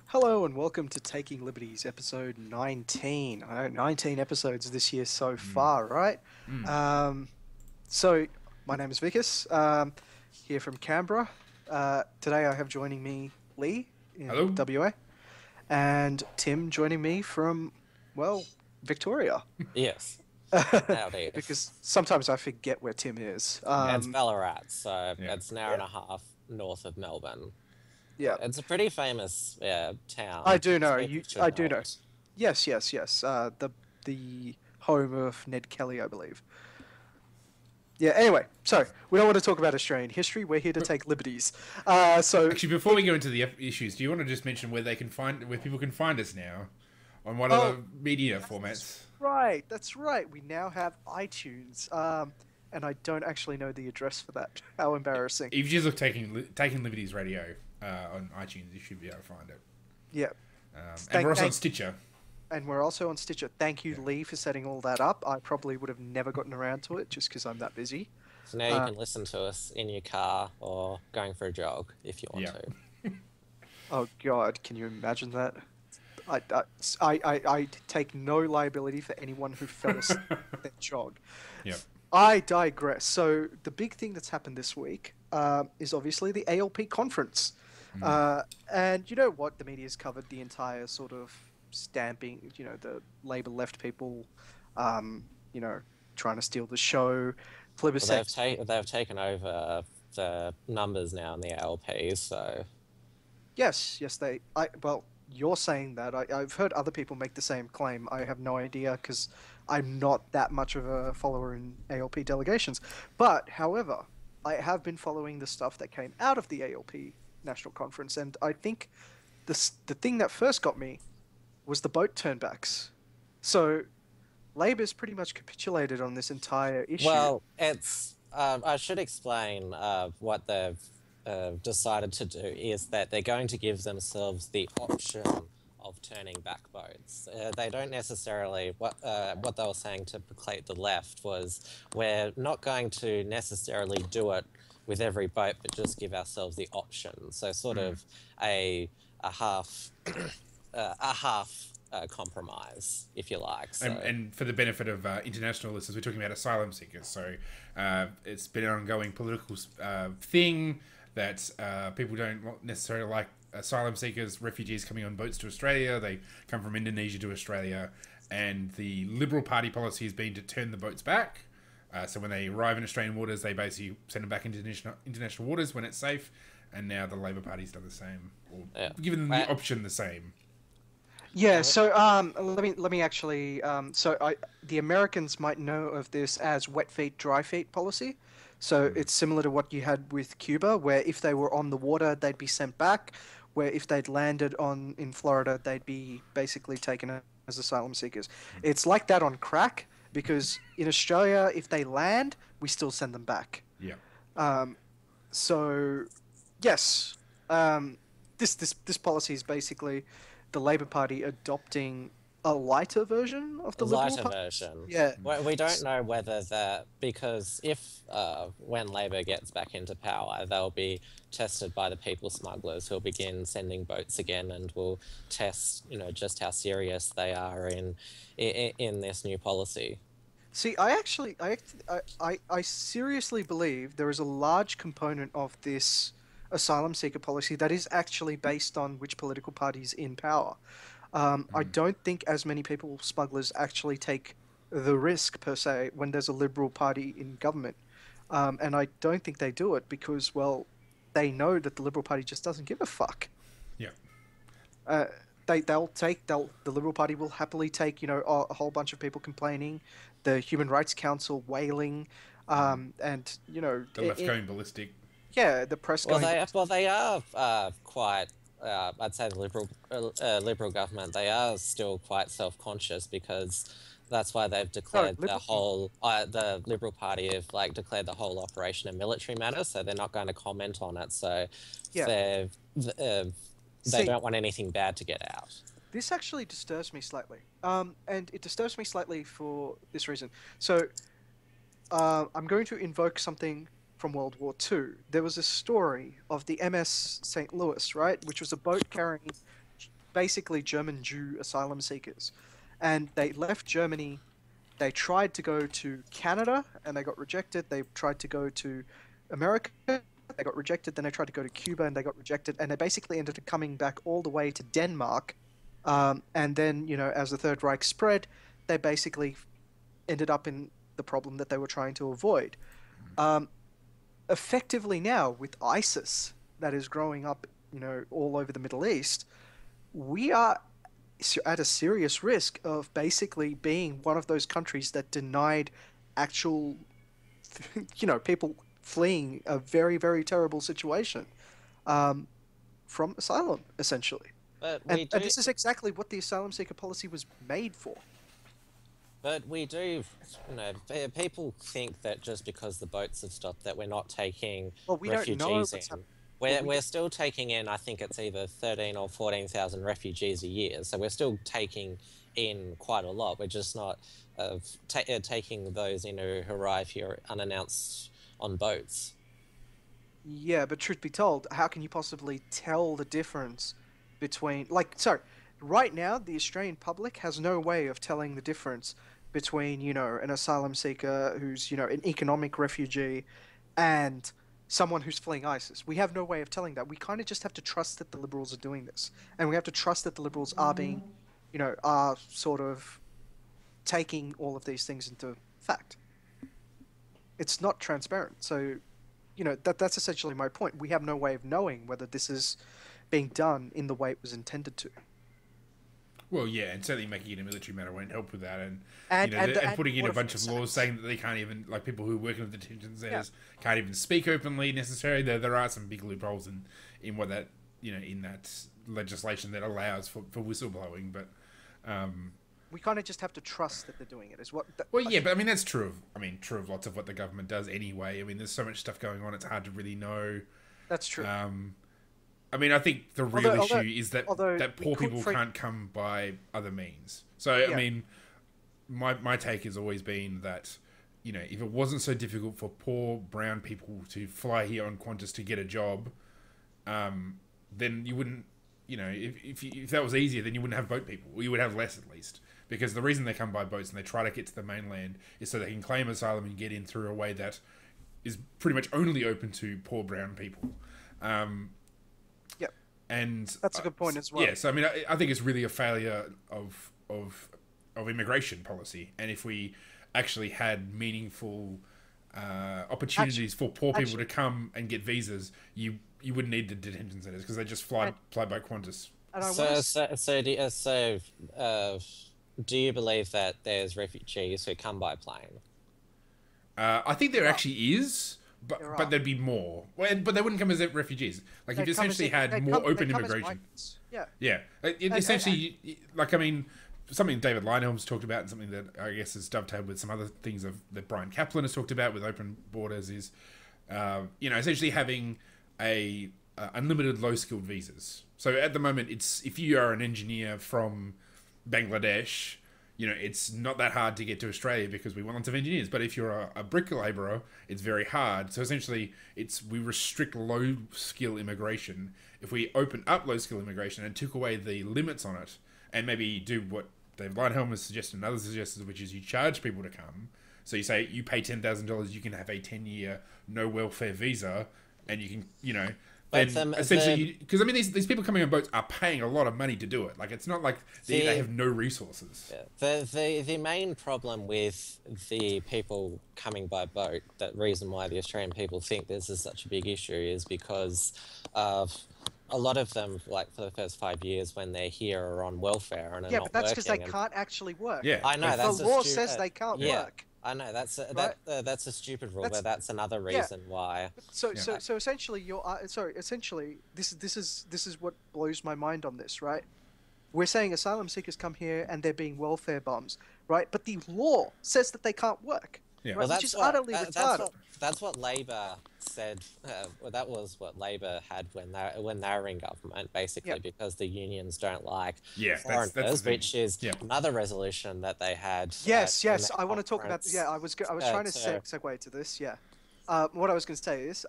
Hello and welcome to Taking Liberties, episode 19. I know 19 episodes this year so far, right? Um, so, my name is Vickers, here from Canberra. Today I have joining me Lee in Hello. WA, and Tim joining me from, well, Victoria. Yes, nowadays. Because sometimes I forget where Tim is. It's Ballarat, so Yeah. it's an hour and a half north of Melbourne. Yeah, It's a pretty famous I town. do know. People should I know do know. it. Yes, yes, yes. The home of Ned Kelly, I believe. Yeah, anyway, so we don't want to talk about Australian history. We're here to take liberties. So Actually, before we go into the issues, do you want to just mention where people can find us now, on what Oh, other media formats? that's right. We now have iTunes. And I don't actually know the address for that. How embarrassing. If you just look taking Liberties Radio on iTunes, you should be able to find it. Yeah. And we're also on Stitcher. And we're also on Stitcher. Thank you, Lee, for setting all that up. I probably would have never gotten around to it just because I'm that busy. So now you can listen to us in your car or going for a jog if you want Yeah. to. Oh God, can you imagine that? I take no liability for anyone who fell asleep at their jog. Yeah. I digress. So the big thing that's happened this week is obviously the ALP conference, and you know what? The media's covered the entire sort of stamping. You know, the Labor left people, you know, trying to steal the show. Well, Plebiscite. they've taken over the numbers now in the ALP, so Yes, yes, they. Well, you're saying that. I've heard other people make the same claim. I have no idea because I'm not that much of a follower in ALP delegations. But, however, I have been following the stuff that came out of the ALP National Conference, and I think the thing that first got me was the boat turnbacks. So, Labor's pretty much capitulated on this entire issue. well, it's. I should explain what they've decided to do is that they're going to give themselves the option of turning back boats. They don't necessarily what they were saying to placate the left was we're not going to necessarily do it with every boat, but just give ourselves the option. So sort of a half compromise, if you like. So. And for the benefit of international listeners, we're talking about asylum seekers. So it's been an ongoing political thing that people don't necessarily like asylum seekers, refugees coming on boats to Australia. They come from Indonesia to Australia, and the Liberal Party policy has been to turn the boats back. So when they arrive in Australian waters, they basically send them back into international waters when it's safe. And now the Labor Party's done the same, or given them the option the same. Yeah, so let me actually the Americans might know of this as wet feet, dry feet policy. So it's similar to what you had with Cuba, where if they were on the water, they'd be sent back. Where if they'd landed in Florida, they'd be basically taken as asylum seekers. It's like that on crack because in Australia, if they land, we still send them back. Yeah. So yes, this policy is basically the Labor Party adopting a lighter version of the Liberal Lighter Party. version. Yeah. Well, we don't know whether that because if when Labor gets back into power, they'll be tested by the people smugglers who'll begin sending boats again and will test, just how serious they are in this new policy. See, I seriously believe there is a large component of this asylum seeker policy that is actually based on which political party is in power. I don't think as many people smugglers actually take the risk per se when there's a Liberal Party in government, and I don't think they do it because, well, they know that the Liberal Party just doesn't give a fuck. Yeah. The Liberal Party will happily take a whole bunch of people complaining, the Human Rights Council wailing, and The left going ballistic. yeah, the press Well, going. they are quite. I'd say the Liberal government. They are still quite self-conscious because that's why they've declared the Liberal Party have declared the whole operation a military matter. So they're not going to comment on it. So Yeah. they don't want anything bad to get out. This actually disturbs me slightly. And it disturbs me slightly for this reason. So, I'm going to invoke something from World War II. There was a story of the MS St. Louis, right? Which was a boat carrying basically German Jew asylum seekers, and they left Germany. They tried to go to Canada and they got rejected. They tried to go to America, they got rejected. Then they tried to go to Cuba and they got rejected. And they basically ended up coming back all the way to Denmark. And then, as the Third Reich spread, they basically ended up in the problem that they were trying to avoid. Effectively now, with ISIS that is growing up, all over the Middle East, we are at a serious risk of basically being one of those countries that denied actual, people fleeing a very, very terrible situation from asylum, essentially. But and this is exactly what the asylum seeker policy was made for. But we do, people think that just because the boats have stopped that we're not taking refugees in. We're still taking in, I think it's either 13 or 14,000 refugees a year. So we're still taking in quite a lot. We're just not taking those who arrive here unannounced on boats. Yeah, but truth be told, how can you possibly tell the difference between... right now, the Australian public has no way of telling the difference between, an asylum seeker who's, an economic refugee and someone who's fleeing ISIS. We have no way of telling that. We kind of just have to trust that the Liberals are doing this. And we have to trust that the Liberals are being, are sort of taking all of these things into fact. It's not transparent. So, that's essentially my point. We have no way of knowing whether this is being done in the way it was intended to. Well, yeah, and certainly making it a military matter won't help with that, and putting in a bunch of laws saying that they can't even, like, people who work in the detention centers can't even speak openly necessarily. There are some big loopholes in what that, in that legislation that allows for whistleblowing, but we kind of just have to trust that they're doing it. Is what? Yeah, but I mean that's true of lots of what the government does anyway. I mean, there's so much stuff going on; it's hard to really know. That's true. I mean, I think the real issue is that poor people can't come by other means. So, I mean, my take has always been that, if it wasn't so difficult for poor brown people to fly here on Qantas to get a job, then you wouldn't, if that was easier, then you wouldn't have boat people. Or you would have less, at least. Because the reason they come by boats and they try to get to the mainland is so they can claim asylum and get in through a way that is pretty much only open to poor brown people. And that's a good point as well. Yeah, so I mean, I think it's really a failure of immigration policy. And if we actually had meaningful opportunities for poor people to come and get visas, you wouldn't need the detention centers because they just fly by Qantas. Do you believe that there's refugees who come by plane? I think there actually is. But there'd be more. But they wouldn't come as refugees. Like, if you essentially had more open immigration. Yeah. Essentially, like, I mean, something David Leyonhjelm's talked about and something that I guess is dovetailed with some other things that Brian Kaplan has talked about with open borders is, essentially having a unlimited low-skilled visas. So at the moment, if you are an engineer from Bangladesh, it's not that hard to get to Australia because we want lots of engineers. But if you're a brick labourer, it's very hard. So essentially, we restrict low-skill immigration. If we open up low-skill immigration and took away the limits on it, and maybe do what David Leyonhjelm has suggested and others suggested, which is you charge people to come. So you say you pay $10,000, you can have a 10-year no welfare visa, and you can, then essentially, because I mean, these people coming on boats are paying a lot of money to do it. Like, it's not like they have no resources. Yeah. The main problem with the people coming by boat, that reason why the Australian people think this is such a big issue, is because of a lot of them, like for the first 5 years when they're here, are on welfare and are not working. Yeah, but that's because they can't actually work. Yeah, I know. The law says they can't work. I know that's a stupid rule, but that's another reason why. So essentially, this is what blows my mind on this, right? We're saying asylum seekers come here and they're being welfare bums, right? But the law says that they can't work. Yeah. Right? Which is utterly retarded. That's what Labor said. That was what Labor had when they were in government, basically, because the unions don't like foreigners, which is another resolution that they had. Yes. I want to talk about. I was trying to segue to this. Yeah. What I was going to say is,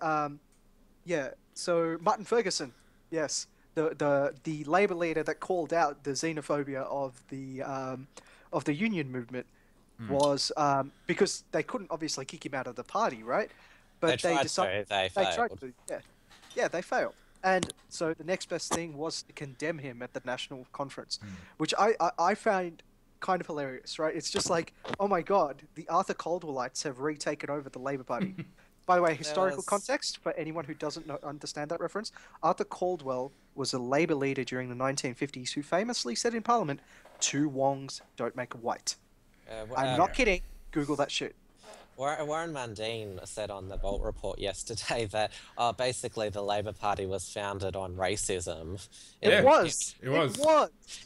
so Martin Ferguson, yes, the Labour leader that called out the xenophobia of the union movement was because they couldn't obviously kick him out of the party, right? They But they tried decided to, they they tried failed. to, yeah, they failed. And so the next best thing was to condemn him at the national conference, which I found kind of hilarious, right? It's just like, oh my God, the Arthur Caldwellites have retaken over the Labour Party. By the way, There historical was context for anyone who doesn't understand that reference, Arthur Caldwell was a Labour leader during the 1950s who famously said in Parliament, two wongs don't make a white. I'm not Yeah. kidding. Google that shit. Warren Mundine said on the Bolt Report yesterday that basically the Labour Party was founded on racism It Yeah, was. it was.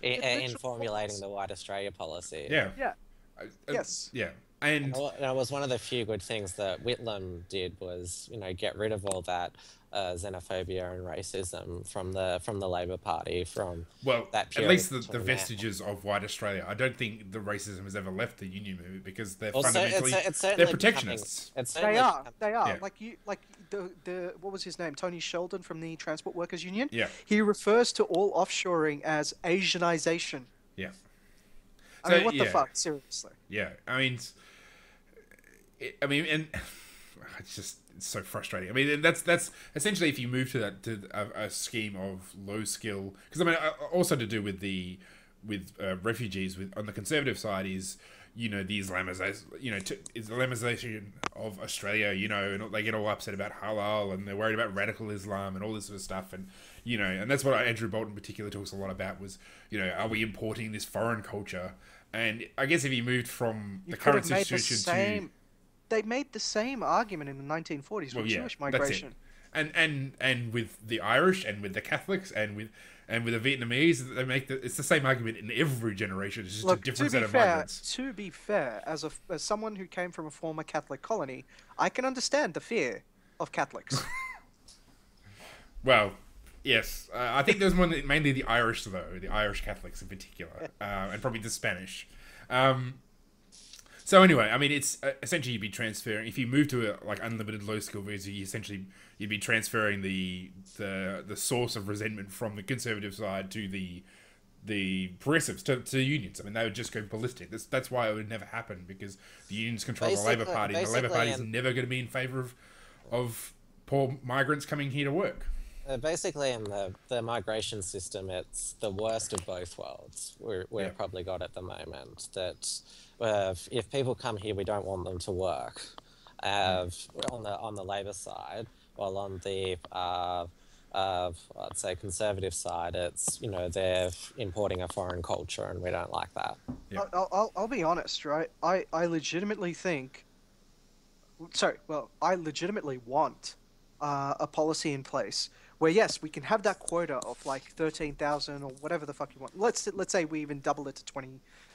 It in literally formulating was. the White Australia policy. Yeah. Yeah. I- Yes. Yeah. And And it was one of the few good things that Whitlam did was, get rid of all that xenophobia and racism from the Labor Party from well, that at period least the till now. vestiges of white Australia. I don't think the racism has ever left the union movement because they're Also, fundamentally it's certainly they're protectionists. It's They certainly are. They are. Yeah. Like the what was his name? Tony Sheldon from the Transport Workers Union. Yeah. He refers to all offshoring as Asianization. Yeah. I So, mean, what the yeah. fuck? Seriously. Yeah. And it's so frustrating. I mean, and that's essentially if you move to a scheme of low skill, because also to do with refugees on the conservative side is the Islamization of Australia, and they get all upset about halal and they're worried about radical Islam and all this sort of stuff, and and that's what Andrew Bolton in particular talks a lot about was are we importing this foreign culture? And I guess if you moved from the current situation to they made the same argument in the 1940s with Jewish migration. And with the Irish and with the Catholics and with the Vietnamese, it's the same argument in every generation. It's just a different set of migrants. To be fair, as someone who came from a former Catholic colony, I can understand the fear of Catholics. Well, yes, I think there's mainly the Irish though, the Irish Catholics in particular, and probably the Spanish. So anyway, I mean, it's essentially you'd be transferring if you move to a unlimited low skill visa. You'd be transferring the source of resentment from the conservative side to the progressives to unions. I mean, they would just go ballistic. That's why it would never happen because the unions control the Labour Party, and the Labour Party is never going to be in favour of poor migrants coming here to work. Basically, in the migration system, it's the worst of both worlds. We've probably got at the moment that if people come here, we don't want them to work. On the Labor side, while on the I'd say conservative side, it's they're importing a foreign culture, and we don't like that. Yeah. I'll be honest, right? I legitimately think. Sorry, well, I legitimately want a policy in place where yes, we can have that quota of like 13,000 or whatever the fuck you want. Let's say we even double it to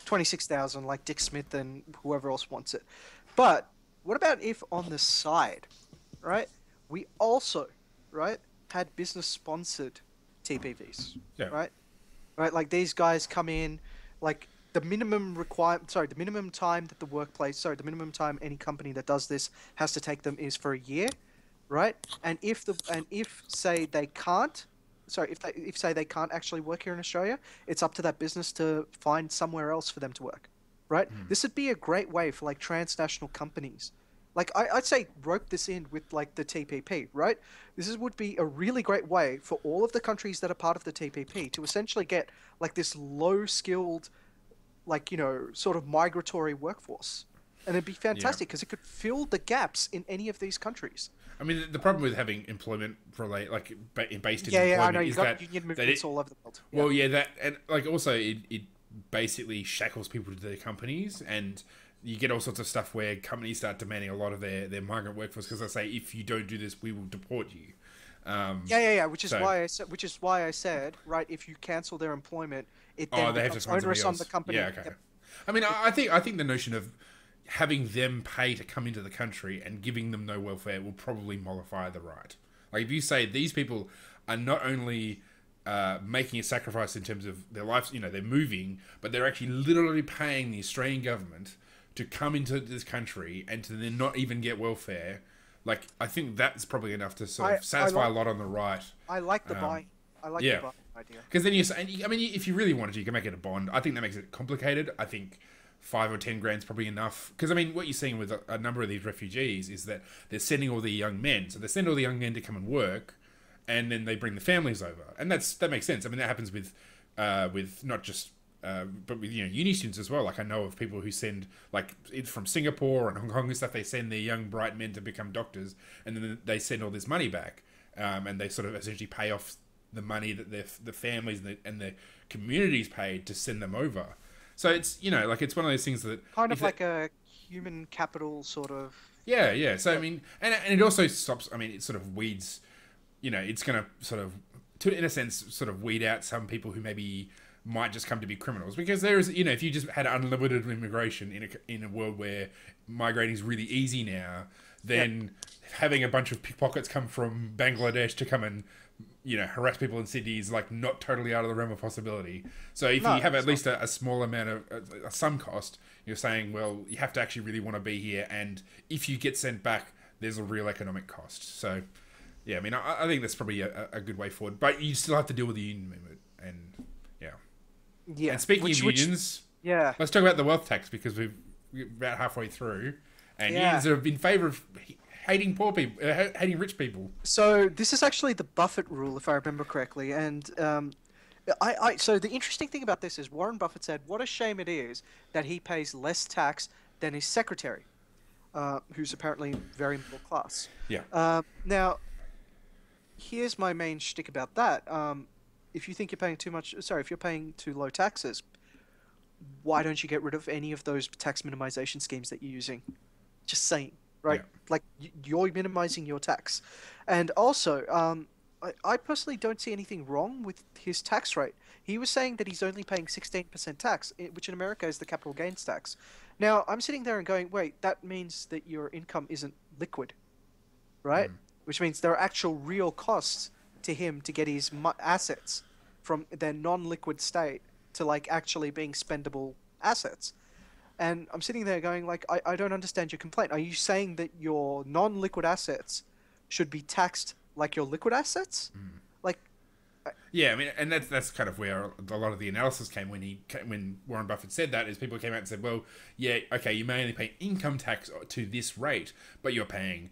26,000 like Dick Smith and whoever else wants it. But what about if on the side, right, we also, right, had business sponsored TPVs, right? Right, like these guys come in, like the minimum time that the minimum time any company that does this has to take them is for a year. Right, and if say they can't actually work here in Australia, it's up to that business to find somewhere else for them to work. Right, this would be a great way for like transnational companies. Like I'd say rope this in with like the TPP. Right, would be a really great way for all of the countries that are part of the TPP to essentially get like this low skilled, like sort of migratory workforce. And it'd be fantastic because it could fill the gaps in any of these countries. I mean, the problem with having employment based in employment I know is you've got union movements all over the world. Well, that and like also it basically shackles people to their companies, and you get all sorts of stuff where companies start demanding a lot of their migrant workforce because they say if you don't do this, we will deport you. Which is why I said right. If you cancel their employment, it then becomes onerous on the company. Yeah, okay. Yep. I mean, I think the notion of having them pay to come into the country and giving them no welfare will probably mollify the right. Like if you say these people are not only making a sacrifice in terms of their lives, they're moving, but they're actually literally paying the Australian government to come into this country and to then not even get welfare. Like I think that's probably enough to sort of satisfy a lot on the right. I like the buy. I like the Yeah. bond idea. Because then I mean, if you really wanted to, you can make it a bond. I think that makes it complicated. I think 5 or 10 grand's probably enough. Because I mean, what you're seeing with a number of these refugees is that they're sending all the young men. So they send all the young men to come and work, and then they bring the families over, and that makes sense. I mean, that happens with not just. But with uni students as well. Like I know of people who send like it's from Singapore and Hong Kong and stuff. They send their young bright men to become doctors, and then they send all this money back, and they sort of essentially pay off the money that the families and the communities paid to send them over. So it's like it's one of those things that kind of like a human capital sort of. Yeah. So I mean, and it also stops. I mean, it sort of weeds. It's going to sort of, in a sense, sort of weed out some people who maybe might just come to be criminals, because there is if you just had unlimited immigration in a world where migrating is really easy now, then having a bunch of pickpockets come from Bangladesh to come and harass people in Sydney is like not totally out of the realm of possibility. So if you have at least a small amount of some cost, you're saying, well, you have to actually really want to be here, and if you get sent back, there's a real economic cost. So yeah, I mean, I think that's probably a good way forward, but you still have to deal with the union movement. And yeah. And speaking of unions, let's talk about the wealth tax, because we're about halfway through, and unions are in favour of hating poor people, hating rich people. So this is actually the Buffett rule, if I remember correctly, and so the interesting thing about this is Warren Buffett said, "What a shame it is that he pays less tax than his secretary, who's apparently very middle class." Yeah. Now, here's my main shtick about that. If you think you're paying too much, if you're paying too low taxes, why don't you get rid of any of those tax minimization schemes that you're using? Just saying, right? Yeah. Like, you're minimizing your tax. And also, I personally don't see anything wrong with his tax rate. He was saying that he's only paying 16% tax, which in America is the capital gains tax. Now, I'm sitting there and going, wait, that means that your income isn't liquid, right? Which means there are actual real costs to him to get his assets from their non-liquid state to like actually being spendable assets. And I'm sitting there going like, I don't understand your complaint. Are you saying that your non-liquid assets should be taxed like your liquid assets? Like, yeah, I mean, and that's kind of where a lot of the analysis came when Warren Buffett said that, is people came out and said, well, yeah, okay, you may only pay income tax to this rate, but you're paying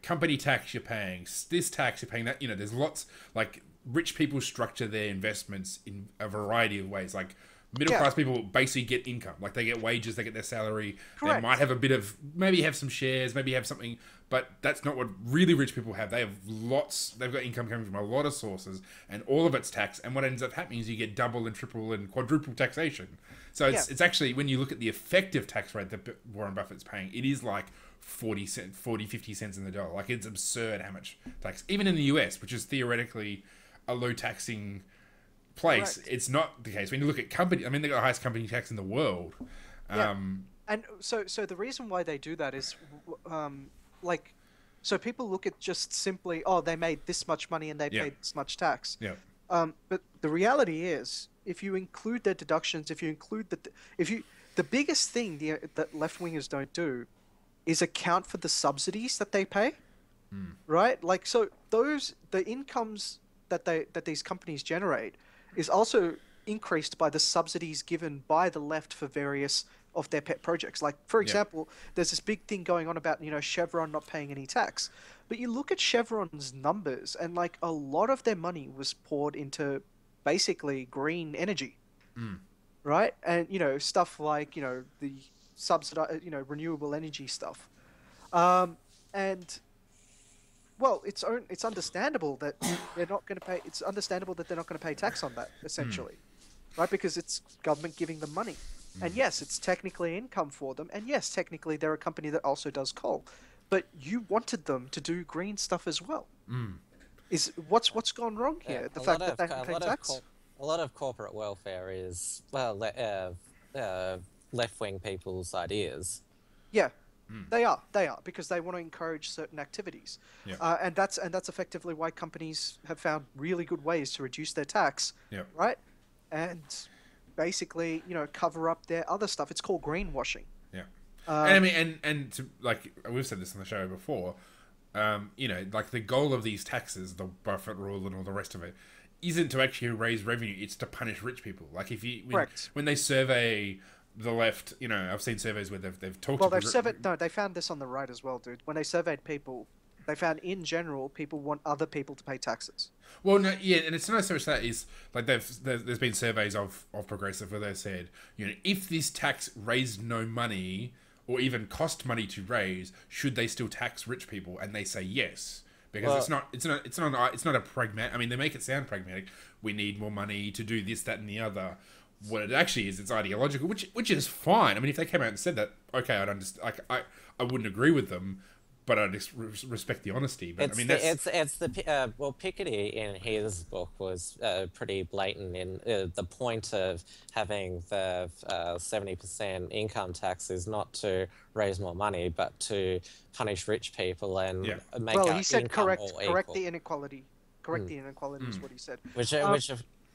company tax, you're paying this tax, you're paying that. There's lots, like, rich people structure their investments in a variety of ways. Like, middle class people basically get income. Like, they get wages, they get their salary. Correct. They might have a bit of, maybe have some shares, maybe have something, but that's not what really rich people have. They have lots, they've got income coming from a lot of sources, and all of it's taxed. And what ends up happening is you get double and triple and quadruple taxation. So it's actually, when you look at the effective tax rate that Warren Buffett's paying, it is like 50 cents in the dollar. Like, it's absurd how much tax. Even in the US, which is theoretically a low taxing place, it's not the case. When you look at company, I mean, they got the highest company tax in the world. and so the reason why they do that is, so people look at just simply, oh, they made this much money and they paid this much tax. Yeah. But the reality is, if you include their deductions, if you include the biggest thing that left wingers don't do is account for the subsidies that they pay, right? Like, so the incomes that these companies generate is also increased by the subsidies given by the left for various of their pet projects. Like, for example, there's this big thing going on about Chevron not paying any tax, but you look at Chevron's numbers, and like a lot of their money was poured into basically green energy, right? And stuff like the subsidized renewable energy stuff, and well, it's understandable that they're not going to pay. It's understandable that they're not going to pay tax on that, essentially, right? Because it's government giving them money, and yes, it's technically income for them, and yes, technically they're a company that also does coal, but you wanted them to do green stuff as well. Is what's gone wrong here? The fact that they haven't paid tax. A lot of corporate welfare is left-wing people's ideas. Yeah, they are because they want to encourage certain activities, and that's effectively why companies have found really good ways to reduce their tax, right? And basically, cover up their other stuff. It's called greenwashing. Yeah, and I mean, and to, like, we've said this on the show before, like, the goal of these taxes, the Buffett rule and all the rest of it, isn't to actually raise revenue; it's to punish rich people. Like if you Correct. when they survey the left, you know, I've seen surveys where they've talked Well, to they've surveyed. No, they found this on the right as well, dude. When they surveyed people, they found in general people want other people to pay taxes. Well, no, yeah, and it's not so much that is like there's been surveys of progressive where they've said, you know, if this tax raised no money or even cost money to raise, should they still tax rich people? And they say yes. Because Well, it's not a pragmatic. I mean, they make it sound pragmatic. We need more money to do this, that, and the other. What it actually is, it's ideological, which is fine. I mean, if they came out and said that, okay, I'd understand. Like, I wouldn't agree with them, but I'd respect the honesty. But I mean, well, Piketty in his book was pretty blatant in the point of having the 70% income tax is not to raise more money, but to punish rich people and Yeah. make Well, our he said income correct all correct equal. the inequality. Correct the inequality is what he said. Which, yeah.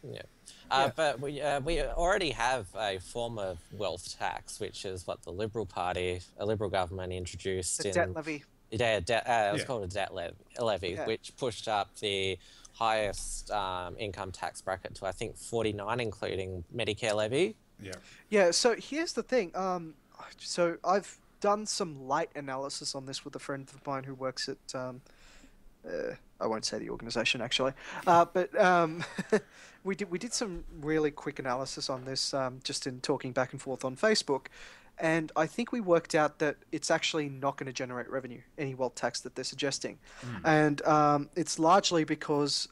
Yeah. But we already have a form of wealth tax, which is what the Liberal Party, a Liberal government introduced The in. debt levy. Yeah, it was Yeah. called a levy, Yeah. which pushed up the highest income tax bracket to I think 49, including Medicare levy. yeah, Yeah. So here's the thing. So I've done some light analysis on this with a friend of mine who works at I won't say the organization actually, but we did some really quick analysis on this just in talking back and forth on Facebook, and I think we worked out that it's actually not going to generate revenue, any wealth tax that they're suggesting, and it's largely because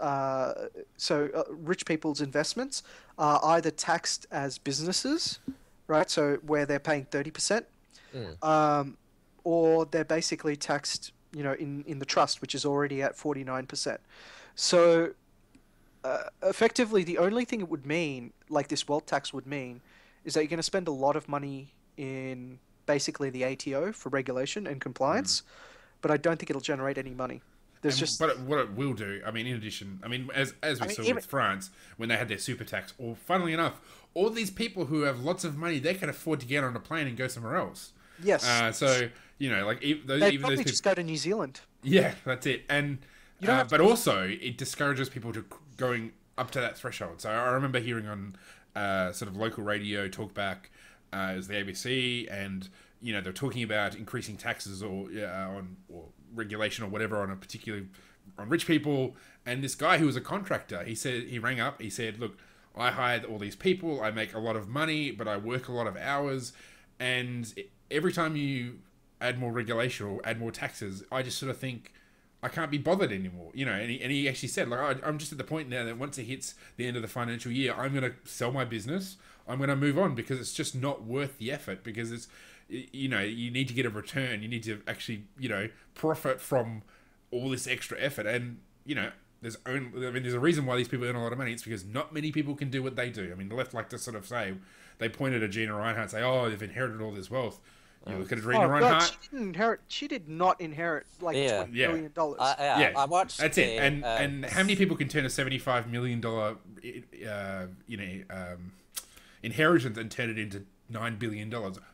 rich people's investments are either taxed as businesses, right? So where they're paying 30%, or they're basically taxed, you know, in the trust, which is already at 49%. So effectively, the only thing it would mean, like this wealth tax would mean, is that you're going to spend a lot of money in basically the ATO for regulation and compliance, but I don't think it'll generate any money. There's just but what it will do, I mean, in addition, I mean, as we saw with France when they had their super tax, or funnily enough, all these people who have lots of money, they can afford to get on a plane and go somewhere else. yes, So you know, like they'd even probably those people, just go to New Zealand. yeah, that's it. And You don't have but also it discourages people to going up to that threshold. So I remember hearing on sort of local radio talkback, it was the ABC, and you know they're talking about increasing taxes or regulation or whatever on a particular on rich people. And this guy who was a contractor, he rang up, he said, look, I hired all these people, I make a lot of money, but I work a lot of hours, and every time you add more regulation or add more taxes, I just sort of think I can't be bothered anymore, you know. And he actually said, like, I'm just at the point now that once it hits the end of the financial year, I'm going to sell my business, I'm going to move on, because it's just not worth the effort, because it's, you know, you need to get a return, you need to actually, you know, profit from all this extra effort. And you know, there's a reason why these people earn a lot of money. It's because not many people can do what they do. I mean, the left like to sort of say, they pointed at Gina Reinhart and say, oh, they've inherited all this wealth. You look at Gina Reinhart. She did not inherit like $20 million. Yeah, I watched. That's it. And how many people can turn a $75 million inheritance and turn it into $9 billion?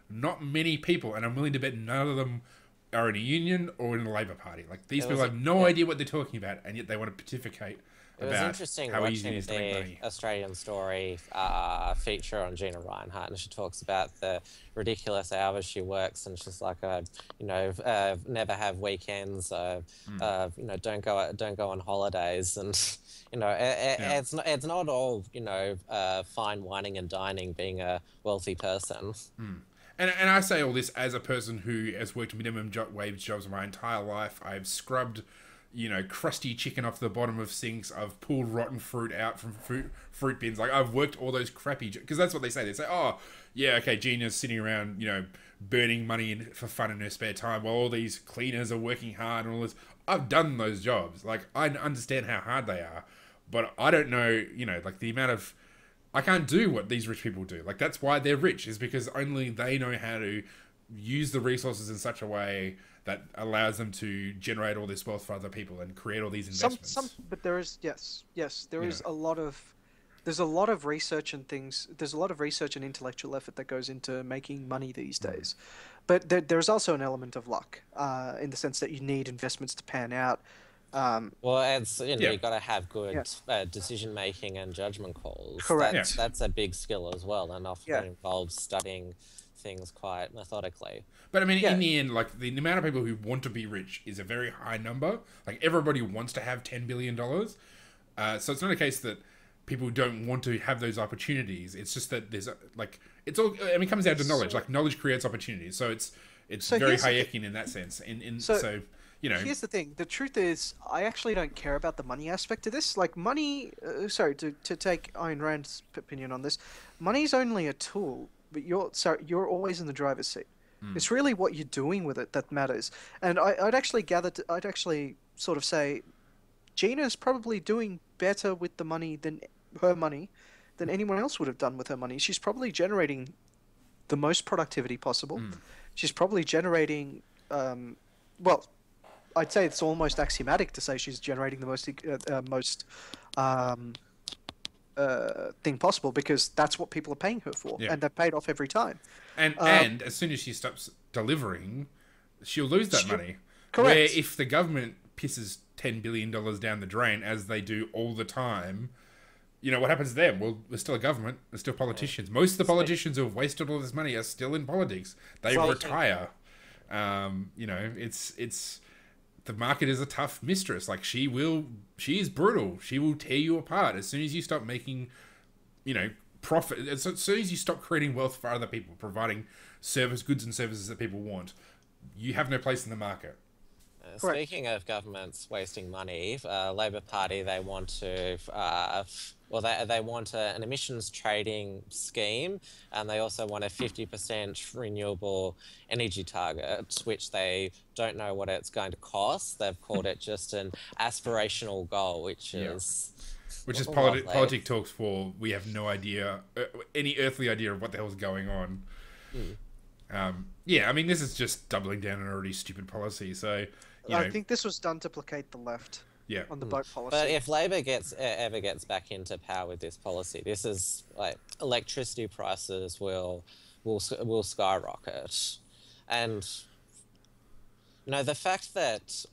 Not many people, and I'm willing to bet none of them are in a union or in the Labour Party. Like, these people have no idea what they're talking about, and yet they want to pontificate It was about interesting how easy it watching is to make the money. Australian Story feature on Gina Reinhart, and she talks about the ridiculous hours she works, and she's like, never have weekends, don't go on holidays, and it's not all fine whining and dining being a wealthy person. And I say all this as a person who has worked minimum wage jobs my entire life. I've scrubbed, crusty chicken off the bottom of sinks. I've pulled rotten fruit out from fruit bins. Like, I've worked all those crappy... Because that's what they say. They say, oh, yeah, okay, Gina's sitting around, burning money for fun in her spare time while all these cleaners are working hard and all this. I've done those jobs. Like, I understand how hard they are. But I don't know, like, the amount of... I can't do what these rich people do. Like, that's why they're rich, is because only they know how to use the resources in such a way that allows them to generate all this wealth for other people and create all these investments. But there is, yes, there is a lot of, there's a lot of research and things, there's a lot of research and intellectual effort that goes into making money these days. But there's also an element of luck, in the sense that you need investments to pan out. Well, it's Yeah. you got to have good Yeah. decision making and judgment calls. Correct. Yeah. That's a big skill as well, and often Yeah. involves studying things quite methodically. But I mean, Yeah. in the end, like the amount of people who want to be rich is a very high number. Like everybody wants to have $10 billion. So it's not a case that people don't want to have those opportunities. It's just that there's like it's all. I mean, it comes down to knowledge. Like knowledge creates opportunities. So it's So very here's the Hayekian in that sense. So- So you know, Here's the thing. The truth is, I actually don't care about the money aspect of this. Like, money. Sorry, to take Ayn Rand's opinion on this, money's only a tool, but you're always in the driver's seat. It's really what you're doing with it that matters. And I'd actually I'd actually sort of say, Gina's probably doing better with the money than anyone else would have done with her money. She's probably generating the most productivity possible. She's probably generating, well, I'd say it's almost axiomatic to say she's generating the most thing possible, because that's what people are paying her for, Yeah. and they're paid off every time. and as soon as she stops delivering, she'll lose that money. Correct. Where if the government pisses $10 billion down the drain, as they do all the time, you know what happens then? Well, we're still a government. We're still politicians. Most of the politicians who have wasted all this money are still in politics. They Well, retire. You know, it's the market is a tough mistress. Like she is brutal. She will tear you apart as soon as you stop making, you know, profit. As soon as you stop creating wealth for other people, providing goods and services that people want, you have no place in the market. Correct. Speaking of governments wasting money, Labor Party, they want to, they want an emissions trading scheme, and they also want a 50% renewable energy target, which they don't know what it's going to cost. They've called it just an aspirational goal, which is lovely. Politic talks for we have no idea, any earthly idea of what the hell's going on. Yeah, I mean, this is just doubling down on already stupid policy. So, you know, I think this was done to placate the left yeah, on the boat policy. But if Labor ever gets back into power with this policy, this is like electricity prices will skyrocket, and you know the fact that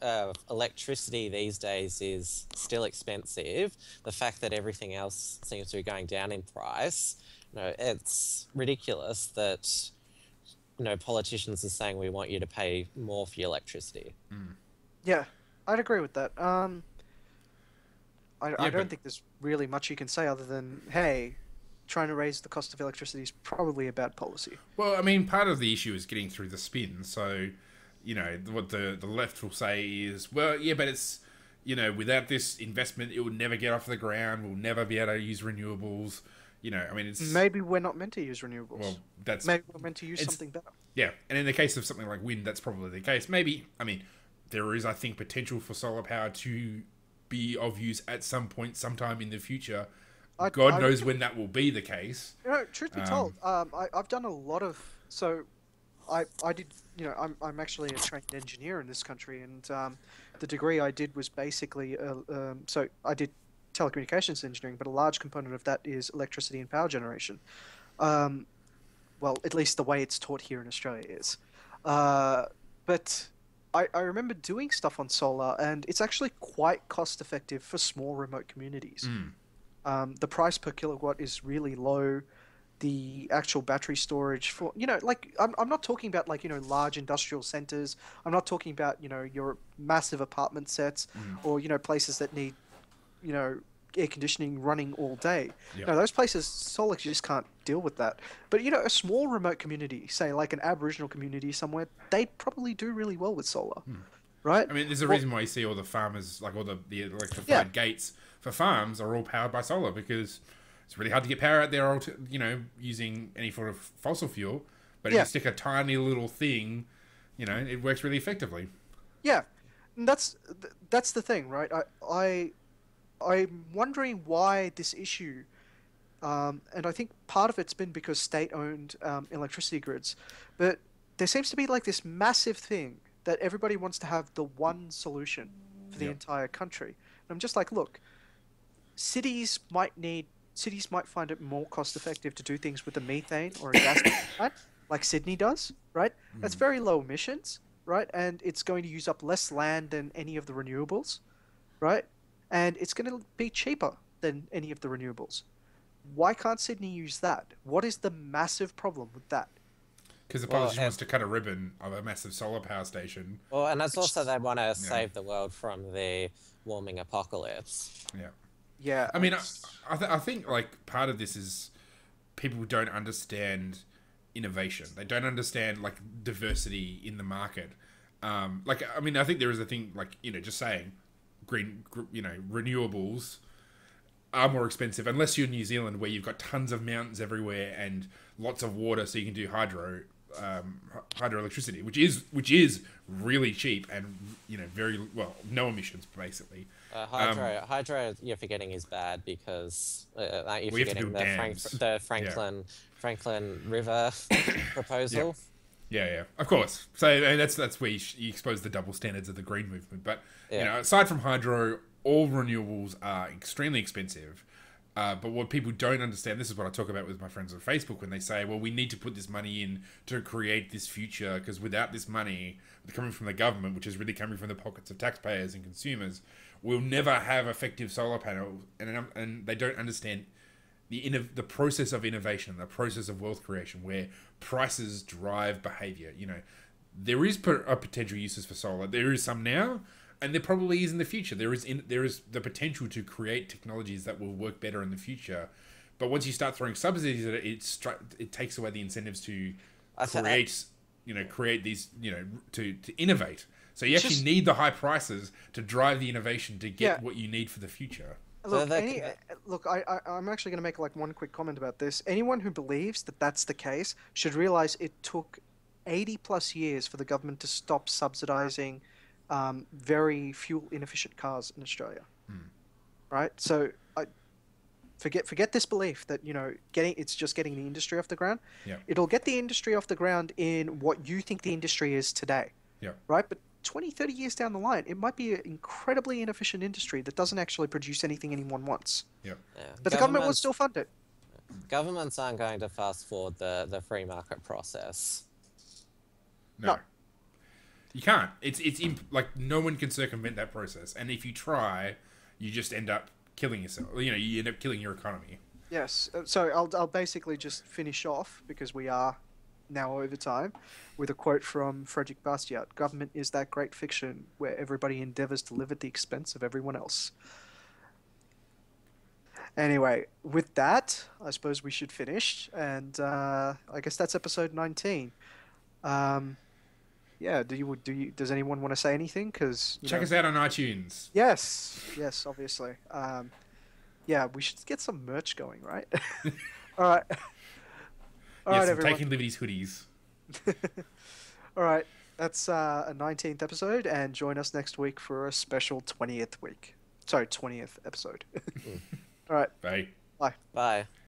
electricity these days is still expensive, the fact that everything else seems to be going down in price, you know, it's ridiculous that politicians are saying we want you to pay more for your electricity. Yeah, I'd agree with that. I don't think there's really much you can say other than, hey, trying to raise the cost of electricity is probably a bad policy. Well, I mean, part of the issue is getting through the spin. So, you know, what the left will say is, well, yeah, but it's, you know, without this investment, it will never get off the ground. We'll never be able to use renewables. You know, I mean, it's... Maybe we're not meant to use renewables. Well, that's... Maybe we're meant to use something better. Yeah, and in the case of something like wind, that's probably the case. Maybe, I mean, there is, I think, potential for solar power to be of use at some point, sometime in the future. God knows when that will be the case. You know, truth be told, I've done a lot of... So, I did... You know, I'm actually a trained engineer in this country, and the degree I did was basically... so, I did telecommunications engineering, but a large component of that is electricity and power generation. Well, at least the way it's taught here in Australia is. But I remember doing stuff on solar, and it's actually quite cost effective for small remote communities. The price per kilowatt is really low. The actual battery storage for, you know, like, I'm not talking about, like, you know, large industrial centers. I'm not talking about, you know, your massive apartment sets or, you know, places that need, you know, air conditioning running all day. Yep. No, those places, solar just can't deal with that. But, you know, a small remote community, say like an Aboriginal community somewhere, they'd probably do really well with solar, right? I mean, there's a reason why you see all the farmers, like all the electrified gates for farms are all powered by solar, because it's really hard to get power out there, you know, using any sort of fossil fuel. But if you stick a tiny little thing, you know, it works really effectively. Yeah, and that's the thing, right? I'm wondering why this issue, and I think part of it's been because state-owned electricity grids, but there seems to be like this massive thing that everybody wants to have the one solution for the entire country. And I'm just like, look, cities might find it more cost-effective to do things with a methane or a gas plant, like Sydney does, right? That's very low emissions, right? And it's going to use up less land than any of the renewables. right? And it's going to be cheaper than any of the renewables. Why can't Sydney use that? What is the massive problem with that? Because the Well, politician wants to cut a ribbon of a massive solar power station. well, and that's Which, also they want to Yeah. save the world from the warming apocalypse. Yeah. yeah, I mean, I think like part of this is people don't understand innovation. They don't understand like diversity in the market. Like, I mean, I think there is a thing like, just saying renewables are more expensive unless you're in New Zealand where you've got tons of mountains everywhere and lots of water, so you can do hydroelectricity, which is really cheap and very well, no emissions basically. Hydro, you're forgetting is bad because you're We have to forgetting build dams. The Franklin River proposal. Yeah, of course. So that's where you expose the double standards of the green movement. But Yeah. aside from hydro, all renewables are extremely expensive. But what people don't understand, this is what I talk about with my friends on Facebook when they say, well, we need to put this money in to create this future because without this money coming from the government, which is really coming from the pockets of taxpayers and consumers, we'll never have effective solar panels. And they don't understand the process of innovation, the process of wealth creation, where prices drive behavior. There is a potential uses for solar. There is some now, and there probably is in the future. There is the potential to create technologies that will work better in the future. But once you start throwing subsidies at it, it takes away the incentives to create these, to innovate. So you actually need the high prices to drive the innovation to get what you need for the future. Look, I'm actually going to make like one quick comment about this. Anyone who believes that that's the case should realize it took 80 plus years for the government to stop subsidizing very fuel inefficient cars in Australia. Right? So forget this belief that it's just getting the industry off the ground. Yeah. It'll get the industry off the ground in what you think the industry is today. Yeah. Right? But 20, 30 years down the line, it might be an incredibly inefficient industry that doesn't actually produce anything anyone wants. Yeah. But the government will still fund it. Governments aren't going to fast forward the free market process. No. You can't. It's like no one can circumvent that process, and if you try, you just end up killing yourself. You end up killing your economy. Yes. So I'll basically just finish off because we are now over time with a quote from Frederick Bastiat: "Government is that great fiction where everybody endeavors to live at the expense of everyone else." Anyway, with that, I suppose we should finish, and I guess that's episode 19. Yeah, does anyone want to say anything? Because check us out on iTunes. Yes, obviously. Yeah, we should get some merch going, right? All right. All right, everyone. Taking Liberties hoodies. All right, that's a 19th episode, and join us next week for a special 20th episode. All right. Bye. Bye.